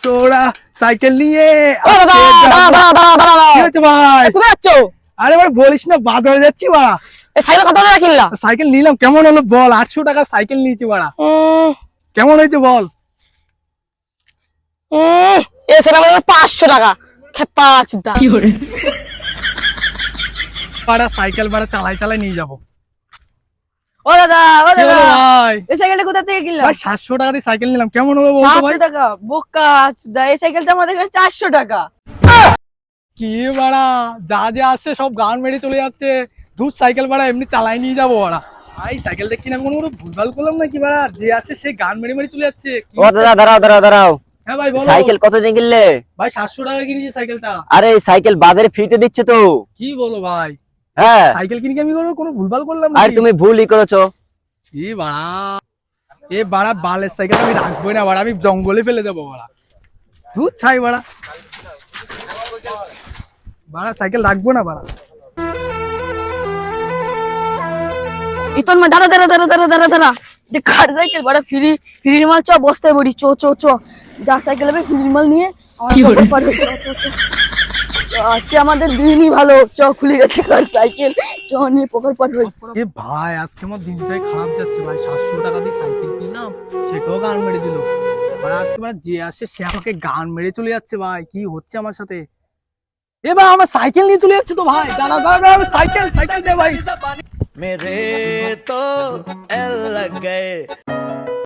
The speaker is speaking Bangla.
সোড়া সাইকেল নিয়ে আরে ভাই বলিস না বাজারে যাচ্ছি বাড়া। সাইকেল কত টাকা কিনলা? সাইকেল নিলাম, কেমন হলো বল? 800 টাকা সাইকেল নিয়েছি বাড়া। কেমন হয়েছে বল? সেটা 500 টাকা খেপা চুদা। বাড়া সাইকেল বাড়া চালাই চালাই নিয়ে যাবো। ও দাদা ভাই এই সাইকেলটা কোথা থেকে কিনলা? ভাই 700 টাকা দিয়ে সাইকেল নিলাম, কেমন হলো বল তো ভাই? 700 টাকা বোকা চুদা, এই সাইকেলটা আমাদের কাছে 400 টাকা। কি বাড়া যা যা আসছে সব গান মেরে চলে যাচ্ছে। দূর সাইকেল বাড়া এমনি চালাই নিয়ে যাবো বাড়া। ভাই সাইকেল দেখি না কোনো ভুলভাল করলাম নাকি বাড়া? যে আসছে সে গান মেরে মেরে চলে যাচ্ছে। ও দাদা দাঁড়াও। হ্যাঁ ভাই বলো। সাইকেল কত দিয়ে কিনলে? ভাই 700 টাকা কিনেছি সাইকেলটা। আরে সাইকেল বাজারে ফ্রিতে দিচ্ছে তো। কি বলো ভাই? হ্যাঁ সাইকেল কিনে কি আমি কোনো ভুলভাল করলাম আর নাকি? তুমি ভুলই করেছো। এ বাড়া বালের সাইকেল আমি রাখবোই না বাড়া, আমি জঙ্গলে ফেলে দেবো বাড়া। ধুর ছাই বাড়া, বাড়া সাইকেল রাখবো না বাড়া। ইতন মা দাঁড়া যে কার সাইকেল বড় ফ্রি মাল চ বসতে বড়ি চ যা সাইকেল হবে ফ্রি মাল নিয়ে আজকে আমাদের দিনই ভালো। চ খুলে গেছে কার সাইকেল, চ নিয়ে পকর পার হই। এ ভাই আজকে আমার দিনটাই খারাপ যাচ্ছে ভাই। 700 টাকা দিয়ে সাইকেল কিনলাম, সেটাও গান মেরে দিল ভাই। আজকে মানে যে আসছে সে আমাকে গান মেরে চলে যাচ্ছে ভাই। কি হচ্ছে আমার সাথে? এ ভাই আমার সাইকেল নিয়ে চলে যাচ্ছে তো ভাই। দাঁড়া সাইকেল দে ভাই। मेरे तो एल लग गए।